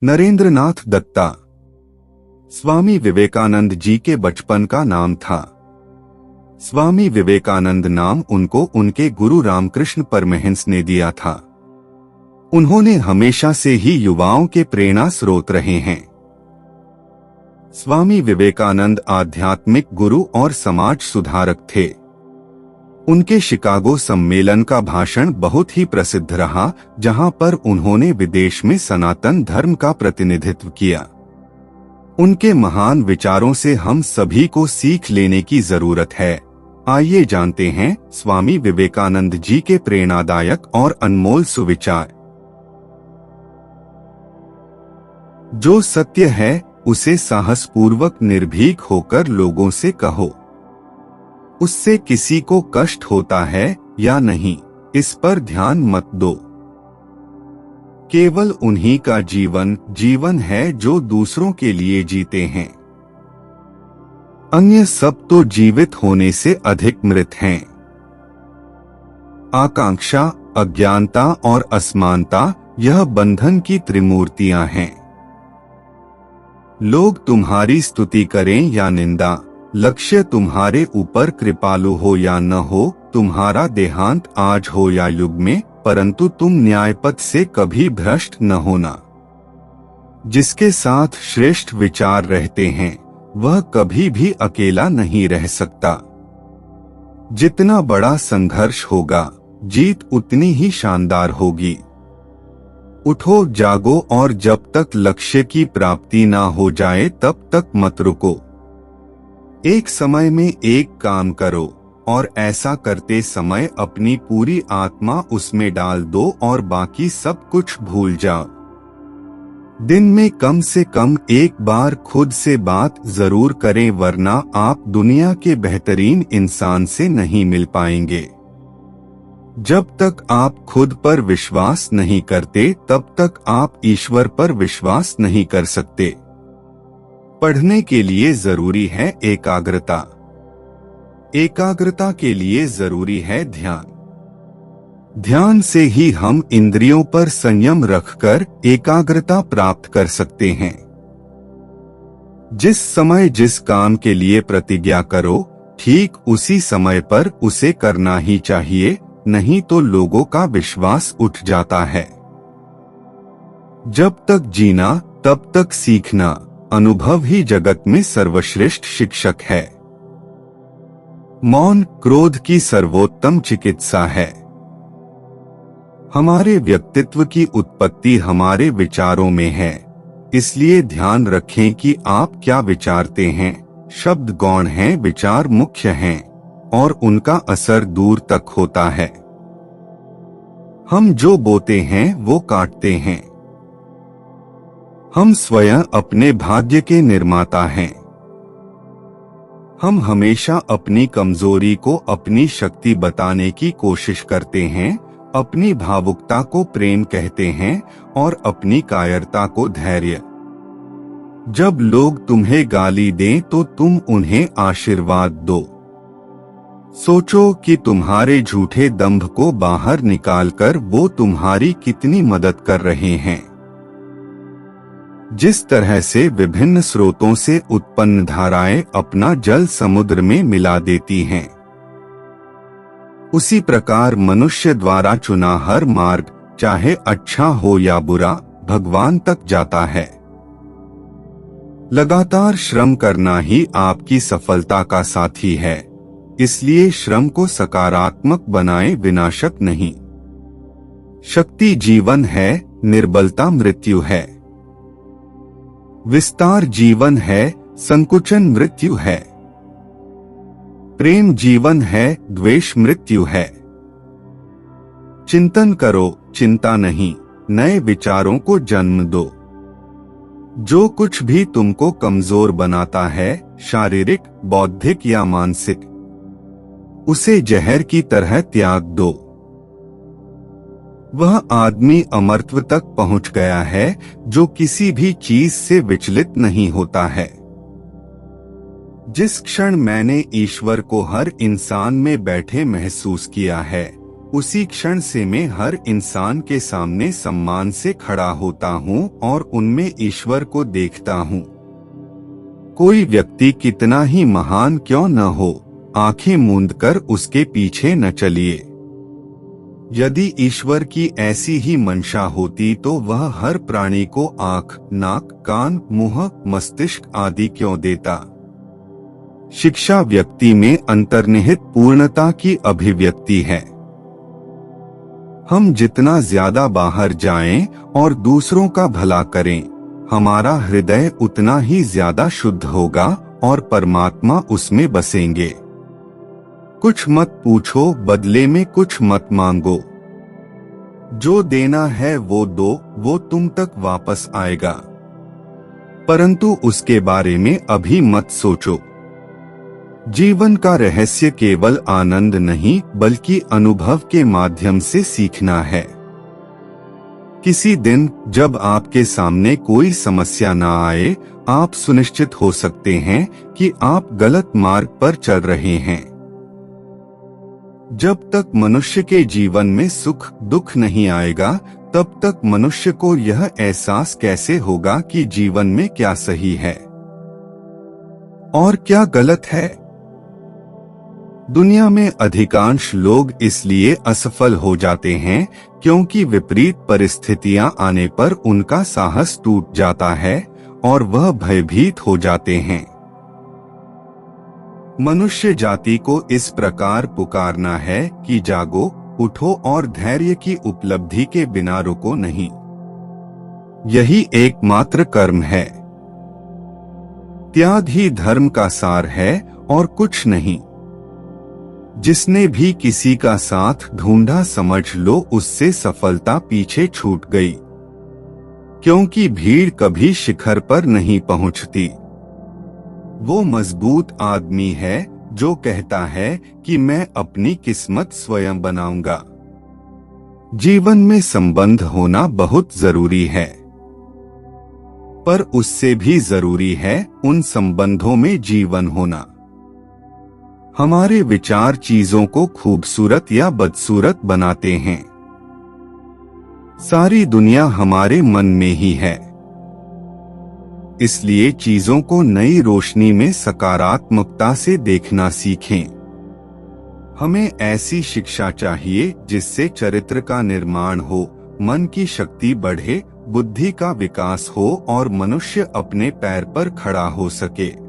नरेंद्रनाथ दत्ता स्वामी विवेकानंद जी के बचपन का नाम था। स्वामी विवेकानंद नाम उनको उनके गुरु रामकृष्ण परमहंस ने दिया था। उन्होंने हमेशा से ही युवाओं के प्रेरणा स्रोत रहे हैं। स्वामी विवेकानंद आध्यात्मिक गुरु और समाज सुधारक थे। उनके शिकागो सम्मेलन का भाषण बहुत ही प्रसिद्ध रहा, जहां पर उन्होंने विदेश में सनातन धर्म का प्रतिनिधित्व किया। उनके महान विचारों से हम सभी को सीख लेने की जरूरत है। आइए जानते हैं स्वामी विवेकानंद जी के प्रेरणादायक और अनमोल सुविचार। जो सत्य है उसे साहसपूर्वक निर्भीक होकर लोगों से कहो। उससे किसी को कष्ट होता है या नहीं, इस पर ध्यान मत दो। केवल उन्हीं का जीवन है जो दूसरों के लिए जीते हैं। अन्य सब तो जीवित होने से अधिक मृत हैं। आकांक्षा, अज्ञानता और असमानता यह बंधन की त्रिमूर्तियां हैं। लोग तुम्हारी स्तुति करें या निंदा, लक्ष्य तुम्हारे ऊपर कृपालु हो या न हो, तुम्हारा देहांत आज हो या युग में, परंतु तुम न्यायपथ से कभी भ्रष्ट न होना। जिसके साथ श्रेष्ठ विचार रहते हैं वह कभी भी अकेला नहीं रह सकता। जितना बड़ा संघर्ष होगा जीत उतनी ही शानदार होगी। उठो जागो और जब तक लक्ष्य की प्राप्ति ना हो जाए तब तक मत रुको। एक समय में एक काम करो और ऐसा करते समय अपनी पूरी आत्मा उसमें डाल दो और बाकी सब कुछ भूल जाओ। दिन में कम से कम एक बार खुद से बात जरूर करें, वरना आप दुनिया के बेहतरीन इंसान से नहीं मिल पाएंगे। जब तक आप खुद पर विश्वास नहीं करते तब तक आप ईश्वर पर विश्वास नहीं कर सकते। पढ़ने के लिए जरूरी है एकाग्रता। एकाग्रता के लिए जरूरी है ध्यान। ध्यान से ही हम इंद्रियों पर संयम रखकर एकाग्रता प्राप्त कर सकते हैं। जिस समय जिस काम के लिए प्रतिज्ञा करो, ठीक उसी समय पर उसे करना ही चाहिए, नहीं तो लोगों का विश्वास उठ जाता है। जब तक जीना तब तक सीखना, अनुभव ही जगत में सर्वश्रेष्ठ शिक्षक है। मौन क्रोध की सर्वोत्तम चिकित्सा है। हमारे व्यक्तित्व की उत्पत्ति हमारे विचारों में है, इसलिए ध्यान रखें कि आप क्या विचारते हैं। शब्द गौण हैं, विचार मुख्य हैं और उनका असर दूर तक होता है। हम जो बोते हैं वो काटते हैं। हम स्वयं अपने भाग्य के निर्माता हैं। हम हमेशा अपनी कमजोरी को अपनी शक्ति बताने की कोशिश करते हैं, अपनी भावुकता को प्रेम कहते हैं और अपनी कायरता को धैर्य। जब लोग तुम्हें गाली दें तो तुम उन्हें आशीर्वाद दो। सोचो कि तुम्हारे झूठे दंभ को बाहर निकालकर वो तुम्हारी कितनी मदद कर रहे हैं। जिस तरह से विभिन्न स्रोतों से उत्पन्न धाराएं अपना जल समुद्र में मिला देती हैं, उसी प्रकार मनुष्य द्वारा चुना हर मार्ग, चाहे अच्छा हो या बुरा, भगवान तक जाता है। लगातार श्रम करना ही आपकी सफलता का साथी है, इसलिए श्रम को सकारात्मक बनाएं, विनाशक नहीं। शक्ति जीवन है, निर्बलता मृत्यु है। विस्तार जीवन है, संकुचन मृत्यु है। प्रेम जीवन है, द्वेष मृत्यु है। चिंतन करो, चिंता नहीं, नए विचारों को जन्म दो। जो कुछ भी तुमको कमजोर बनाता है, शारीरिक, बौद्धिक या मानसिक, उसे जहर की तरह त्याग दो। वह आदमी अमरत्व तक पहुंच गया है जो किसी भी चीज से विचलित नहीं होता है। जिस क्षण मैंने ईश्वर को हर इंसान में बैठे महसूस किया है, उसी क्षण से मैं हर इंसान के सामने सम्मान से खड़ा होता हूँ और उनमें ईश्वर को देखता हूँ। कोई व्यक्ति कितना ही महान क्यों न हो, आंखें मूंदकर उसके पीछे न चलिए। यदि ईश्वर की ऐसी ही मंशा होती तो वह हर प्राणी को आँख, नाक, कान, मुंह, मस्तिष्क आदि क्यों देता। शिक्षा व्यक्ति में अंतर्निहित पूर्णता की अभिव्यक्ति है। हम जितना ज्यादा बाहर जाएं और दूसरों का भला करें, हमारा हृदय उतना ही ज्यादा शुद्ध होगा और परमात्मा उसमें बसेंगे। कुछ मत पूछो, बदले में कुछ मत मांगो। जो देना है वो दो, वो तुम तक वापस आएगा, परंतु उसके बारे में अभी मत सोचो। जीवन का रहस्य केवल आनंद नहीं बल्कि अनुभव के माध्यम से सीखना है। किसी दिन जब आपके सामने कोई समस्या न आए, आप सुनिश्चित हो सकते हैं कि आप गलत मार्ग पर चल रहे हैं। जब तक मनुष्य के जीवन में सुख दुख नहीं आएगा, तब तक मनुष्य को यह एहसास कैसे होगा कि जीवन में क्या सही है और क्या गलत है। दुनिया में अधिकांश लोग इसलिए असफल हो जाते हैं क्योंकि विपरीत परिस्थितियां आने पर उनका साहस टूट जाता है और वह भयभीत हो जाते हैं। मनुष्य जाति को इस प्रकार पुकारना है कि जागो, उठो और धैर्य की उपलब्धि के बिना रुको नहीं। यही एकमात्र कर्म है। त्याग ही धर्म का सार है और कुछ नहीं। जिसने भी किसी का साथ ढूंढा, समझ लो उससे सफलता पीछे छूट गई, क्योंकि भीड़ कभी शिखर पर नहीं पहुंचती। वो मजबूत आदमी है जो कहता है कि मैं अपनी किस्मत स्वयं बनाऊंगा। जीवन में संबंध होना बहुत जरूरी है, पर उससे भी जरूरी है उन संबंधों में जीवन होना। हमारे विचार चीजों को खूबसूरत या बदसूरत बनाते हैं। सारी दुनिया हमारे मन में ही है। इसलिए चीजों को नई रोशनी में सकारात्मकता से देखना सीखें। हमें ऐसी शिक्षा चाहिए जिससे चरित्र का निर्माण हो, मन की शक्ति बढ़े, बुद्धि का विकास हो और मनुष्य अपने पैर पर खड़ा हो सके।